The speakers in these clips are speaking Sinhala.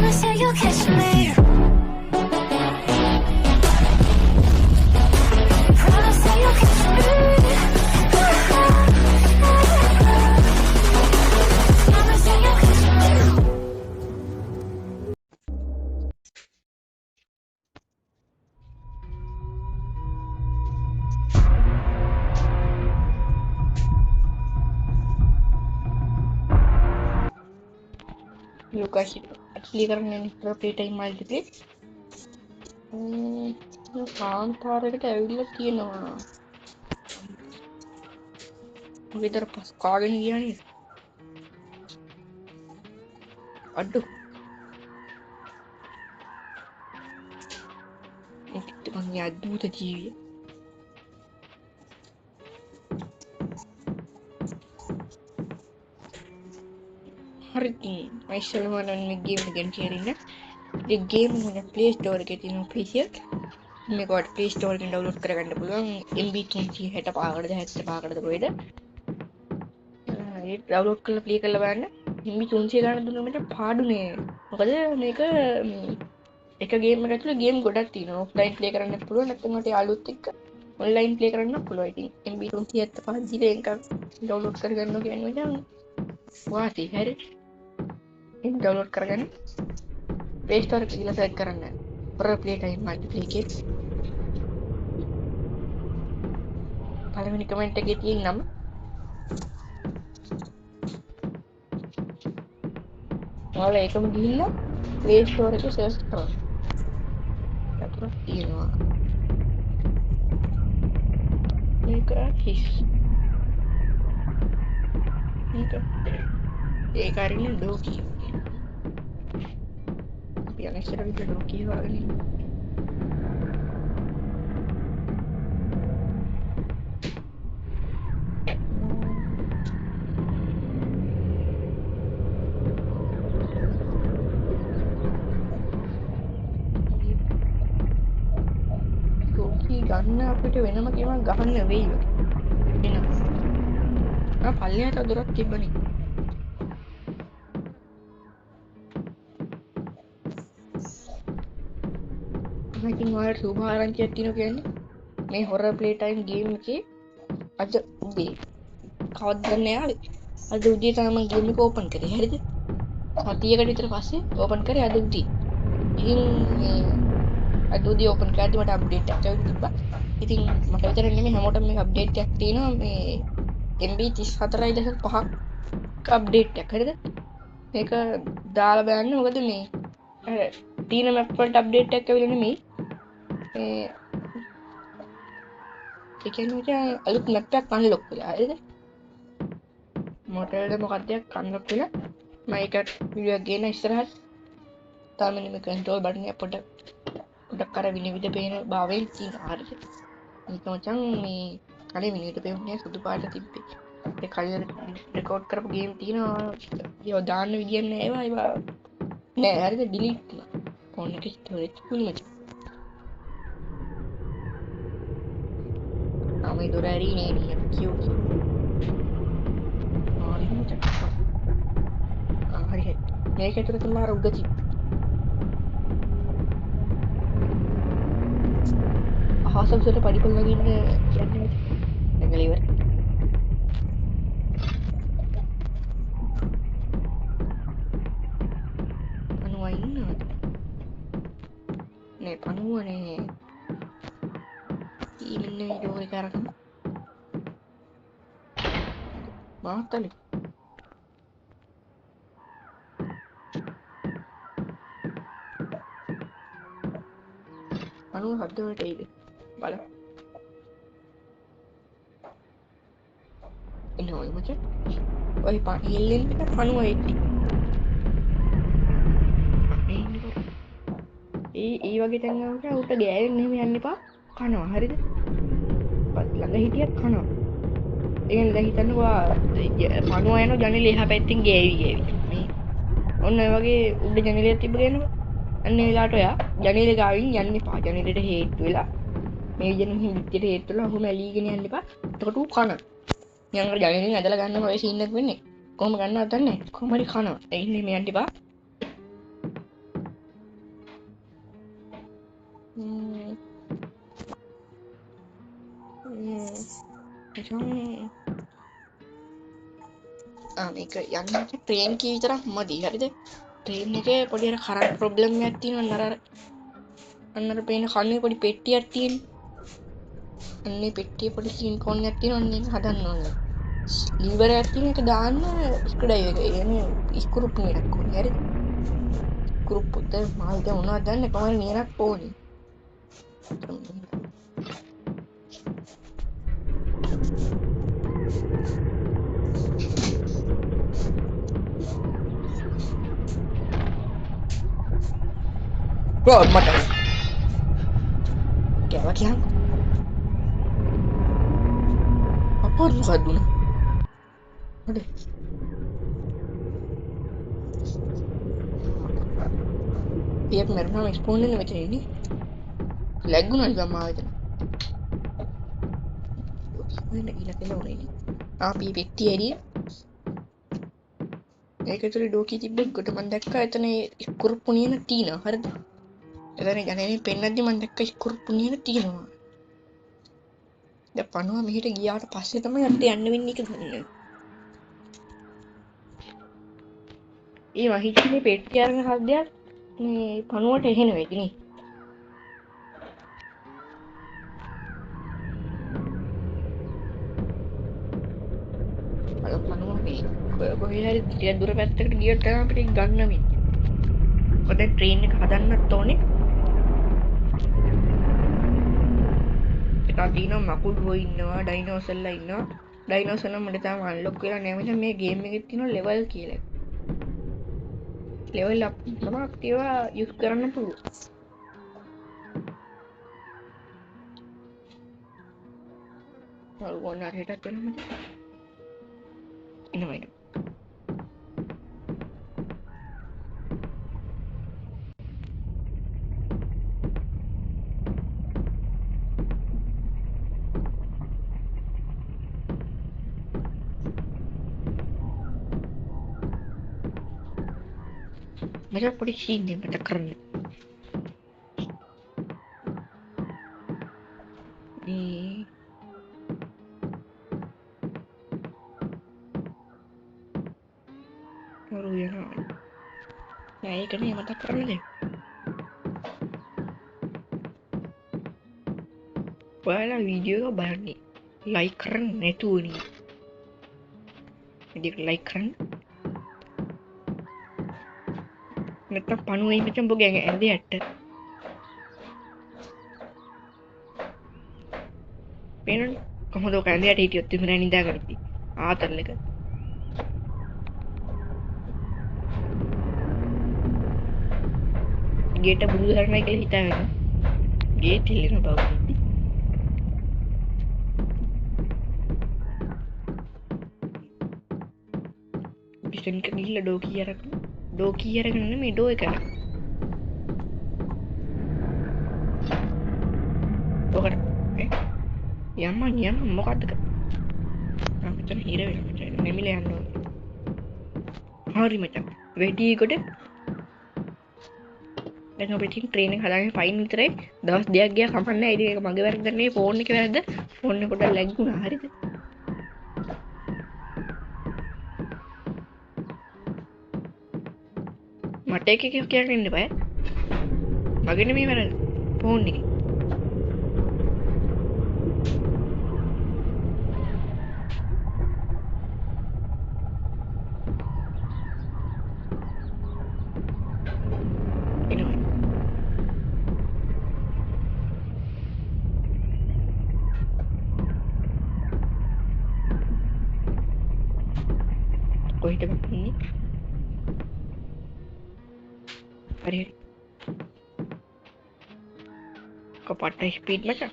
Promise that you'll catch me. Promise that you'll catch me. Promise that you'll catch me. Lucas actually කරන්නේ ප්‍රොපර්ටි ටයිම් මල්ටිප්ලේ කාන්තාරයකට ඇවිල්ලා තියෙනවා විතර පස් කාගෙන ගියානේ අඩු ඒකට මගේ අද්භූත ජීවිය හරි මම ඉස්සෙල්ලාම මේ ගේම් එක ගැන කියන්න මේ ගේම් එක ප්ලේ ස්ටෝර් එකේ තියෙන ඔෆිෂියල් මේකට ප්ලේ ස්ටෝර් එකෙන් ඩවුන්ලෝඩ් කරගන්න පුළුවන් MB 360 පාකටද 70 පාකටද කොහෙද ඒක ඩවුන්ලෝඩ් කරලා ප්ලේ කරලා බලන්න MB 300 ගන්න දුන්නා මට පාඩුනේ මොකද මේක එක ගේම් එකක් ඇතුළේ ගේම් ගොඩක් තියෙනවා ඔෆ්ලයින් ප්ලේ කරන්නත් පුළුවන් නැත්නම් මට යාළුවොත් එක්ක ඔන්ලයින් ප්ලේ කරන්නත් පුළුවන් ඉතින් MB 375 දිලා එකක් ඩවුන්ලෝඩ් කරගන්නවා කියන්නේ මචං වාසි හරි ඒක ඩවුන්ලෝඩ් කරගන්න ප්ලේ ස්ටෝර් එකේ ගිහලා සර්ච් කරන්න හොරර් ප්ලේ ටයිම් මල්ටිප්ලේ එකේ පළවෙනි කමෙන්ට් එකේ තියෙන නම ඔයාලා ඒකම ගිහිල්ලා ප්ලේ ස්ටෝර් එකේ සර්ච් කරන්න අතට තියෙනවා මේක හිස් මේක ඒක අරින්න ඩෝකී අපි අනිස්සර විතර ඩෝකී වගේ ඩෝකී ගන්න අපිට වෙනම කේමක් ගහන්න වෙයි වගේ එන පල්ලෙහාට දොරක් තිබ්බනේ ඉතින් ඔයාලට සුබ ආරංචියක් තියෙනවා කියන්නේ මේ හොරර් ප්ලේ ටයිම් ගේම් එකේ අද උදේ කවද්ද ගන්න යාවේ අද උදේ තමයි මම ගේම් එක ඕපන් කරේ හරිද සතියකට විතර පස්සේ ඕපන් කරේ අද උදේ ඉතින් අද උදේ ඕපන් කරද්දි මට අප්ඩේට් එකක් ඇවිත් තිබ්බා ඉතින් මට විතර නෙමෙයි හැමෝටම මේ අප්ඩේට් එකක් තියෙනවා මේ MB 34.5ක් අප්ඩේට් එකක් හරිද මේක දාලා බලන්න මොකද මේ තියෙන මැප් වලට අප්ඩේට් එකක් ඇවිල්ලා නෙමෙයි ඒ කියන්නේ අලුත් මැප් එකක් අන්ලොක් වෙලා හරිද මොටල්ද මොකක්ද අන්ලොක් වෙලා මම ඒක වීඩියෝ එක ගේන ඉස්සරහට තාමනේ මේ කන්ට්‍රෝල් බටන් එක පොඩක් අර විනිවිද පේන භාවයෙන් තියෙන හරිද මේක මචං මේ කලින් විනිවිද පේන්නේ සුදු පාට තිබ්බේ ඒ කලින් රෙකෝඩ් කරපු ගේම් තියෙනවා ඒවා දාන්න විදියක් නෑ ඒවා නෑ හරිද ඩිලීට් කරලා ෆෝන් එකේ ස්ටෝරේජ් ෆුල් මචං මේ දොර ඇරිනේ නේ කියු හරි මේක ඇතුළේ තමයි අර උගති අහසට පඩිපොල් වගේ ඉන්න කියන්නේ නැගලා ඉවර අනුවා ඉන්නවද නේ පණුවනේ ඉන්නේ ඩෝර් එක අරගෙන මාතලි අනුව හද්ද වලට එයිද බලන්න එනවා මචං ඔය පාටියෙල්ලෙන් පණුව එක්ටි ඒ වගේ තැන් වලට උට ගෑවෙන්න එහෙම යන්න එපා කනවා හරිද ළඟ හිටියත් කනවා ඒකෙන් දැන් හිතන්නකෝ පණුව යන ජනෙලේ එහා පැත්තෙන් ගෑවි මේ ඔන්න ඔය වගේ උඩ ජනෙලයක් තිබ්බ ගේනවා අන්න ඒ වෙලාවට ඔයා ජනෙලේ ගාවින් යන්න එපා ජනෙලේට හේතු වෙලා මේ විදිහට හිටියට හේතු වෙලා ඔහොම ඇලීගෙන යන්න එපා එතකොට ඌ කන නිකන් ජනෙලෙන් ඇදලා ගන්න ඔය සීන් එක වෙන්නේ කොහොම ගන්නවද දන්නේ කොහොම හරි කනවා ඒ ඉන්නේ මේ යන්න එපා මචං මේක යන්න ට්‍රේන් කී විතරක් මදි හරිද ට්‍රේන් එකේ පොඩි අර කරන්ට් ප්‍රොබ්ලම් එකක් තියෙනවා අන්නර පේන කන්නේ පොඩි පෙට්ටියක් තියෙන අන්නේ පෙට්ටිය පොඩි සීන් කෝන් එකක් තියෙනවා අන්න ඒක හදන්න ඕනේ ලීවර් එකක් තියෙන එක දාන්න ස්ක්‍රූ ඩ්‍රයිවර් එක එන්නේ ස්ක්‍රූප් නියරක් ඕනේ හරිද ස්ක්‍රූප් උත මාල් දැන් මොනවද දන්නේ කොහොමද නියරක් ඕනේ බ්‍රෝ මට කෑවා කියන්න අපෝ මොකක්ද උනේ හරි පියක් මරනවා ස්පෝන් එක මෙතන ඉන්නේ ලැග් වුණා නිකන් මාව එතන ඔන්න ඊළඟට ඕනේ ඉන්නේ ආපී පෙට්ටිය ඇරිය ඒක ඇතුලේ ඩෝකී තිබ්බෙත් කොට මම දැක්කා එතන ස්ක්‍රූප් නියන තියෙනවා හරිද එතන ජනේලෙන් පෙන්නද්දි මම දැක්ක ස්ක්‍රූප් නියන තියෙනවා දැන් පණුවා මෙහෙට ගියාට පස්සේ තමයි අපිට යන්න වෙන්නේ එක දන්නේ ඒ වහිච්චිනේ පෙට්ටිය අරගෙන හද්දයක් මේ පණුවට එහෙනවා ඉතින් අර පණුවා මේ කොහේ හරි ටික දුර පැත්තකට ගියොත් තමයි අපිට ගන්න වෙන්නේ ඔතන ට්‍රේන් එක හදන්නත් ඕනේ එකක් තියෙනවා මකුඩුවෝ ඉන්නවා ඩයිනෝසර්ලා ඉන්නවා ඩයිනෝසර්ලා මට තාම අන්ලොක් වෙලා නැහැ මචං මේ ගේම් එකේ තියෙනවා ලෙවල් කියලා ලෙවල් අප් තමයි අපිට ඒවා යූස් කරන්න පුළුවන් ඕන හරියටත් වෙනවා මචං එනවා මචං පොඩි සීන් එකක් මතක් කරන්න මේ කරු යනවා නෑ ඒක නේ මතක් කරන්නේ ඔයාලා වීඩියෝ එක බලන්නේ ලයික් කරන්න නැතුව නේ වීඩියෝ එක ලයික් කරන්න නැත්නම් පණුවේ මචං බොගේ ඇඳේ ඇට්ට පේනවනේ කොහොමද ඔක ඇඳේ ඇට හිටියොත් ඉතින් නිදාගෙන ඉති ආතල් එක ගේට බුදු දහරණයි කියලා හිතාගෙන ගේට් හිලෙන බව ඩිසන් එක ගිහිල්ලා ඩෝකී අරගෙන මේ ඩෝ එක ඔකට යම්ම මොකද්ද මචං හිර වෙලා මචං නෙමිල යන්න ඕනේ හරි මචං වෙඩි කොට දැන් අපිට ට්‍රේන් එක හදාගෙන ෆයින් විතරයි දවස් දෙකක් ගියා කමක් නැහැ ඉතින් ඒක මගේ වැරද්ද නෙවෙයි ෆෝන් එකේ වැරද්ද ෆෝන් එක පොඩ්ඩක් ලැග් වුණා හරිද මට එක කියන්න ඉන්න බෑ මගේ නෙමෙයි වැරද්ද ෆෝන් එකේ කොහෙද ගන්නේ හරි කපට ස්පීඩ් මචං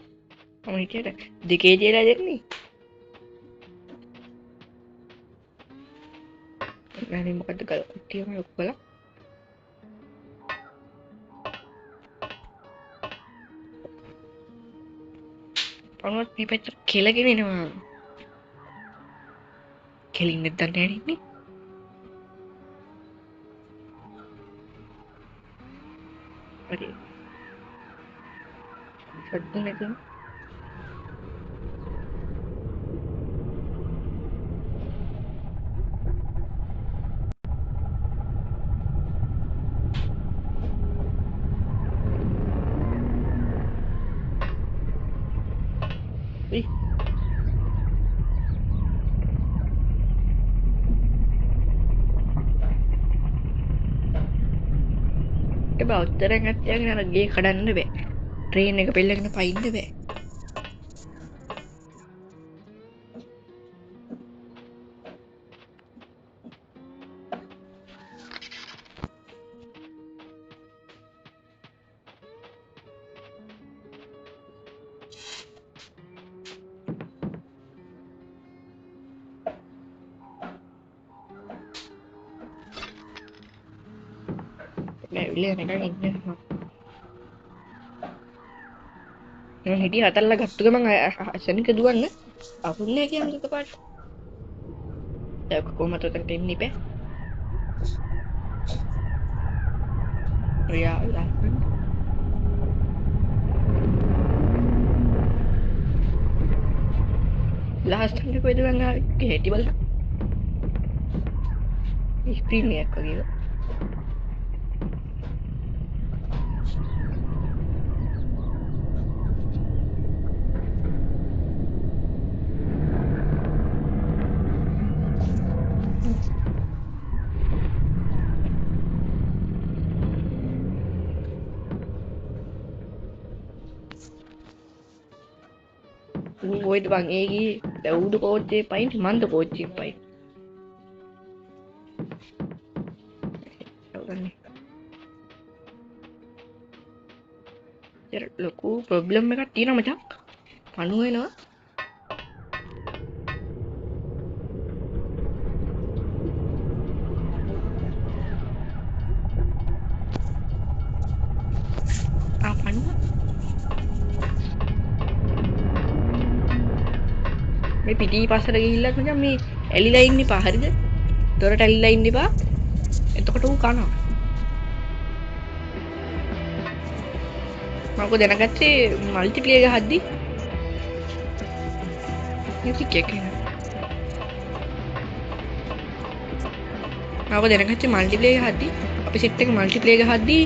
මම හිතියට දෙකේ තියලා දෙන්නේ නැනේ මොකද්ද කල්ටියම ලොක් කළා පොනොත් පිපෙත් කෙලගෙන එනවා කෙලින් නැද්ද නැන්නේ හරි සද්ද නැතුව ඒක බා උත්තරයක් නැත්නම් අර ගේ කඩන්න බෑ. ට්‍රේන් එක පෙල්ලගෙන පයින්න බෑ. නෑ විලේ නිකන් ඉන්නේ. මම හිටිය අතල්ලා ගත්ත ගමන් ශනික දුවන්න අහුන්නේ කියන්නේ එකපාරට. ඒක කොහොමද උතන්ට එන්නේ බෑ. ඔයා ලස්සන. ලස්සන කොයිද මං ආවේ හැටි බලන්න. ස්ක්‍රීන් එකක් වගේ. කොයිද බං ඒ ගියේ දවුඩ කෝච්චියේ පයින් මන්ද කෝච්චියේ පයින් ලොකු ප්‍රොබ්ලම් එකක් තියෙනවා මචං පණු වෙනවා පණු මේ පිටි පස්සට ගිහිල්ලා මචං මේ ඇලිලා ඉන්න එපා හරිද දොරට ඇලිලා ඉන්න එපා එතකොට ඌ කනවා මම දැනගත්තේ මල්ටිප්ලේයර් ගහද්දි මියුසික් එක මම දැනගත්තේ මල්ටිප්ලේයර් ගහද්දි අපි සෙට් එක මල්ටිප්ලේයර් ගහද්දි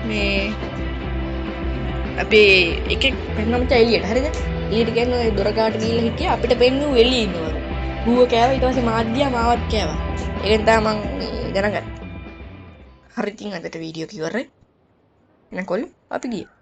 මේ අපේ එකෙක් පෙන්නම එළියට හරිද ඊට කියන්නේ ඔය දොර කාට ගිහිල්ලා හිටියා අපිට පෙන්නු එළියේ ඉන්නවා ඌව කෑවා ඊට පස්සේ මාත් ගියා මාවත් කෑවා ඒකෙන් තමයි මම දැනගත්තේ හරි ඉතින් අදට වීඩියෝ එක ඉවරයි එහෙනම් කොල්ලෝ අපි ගියා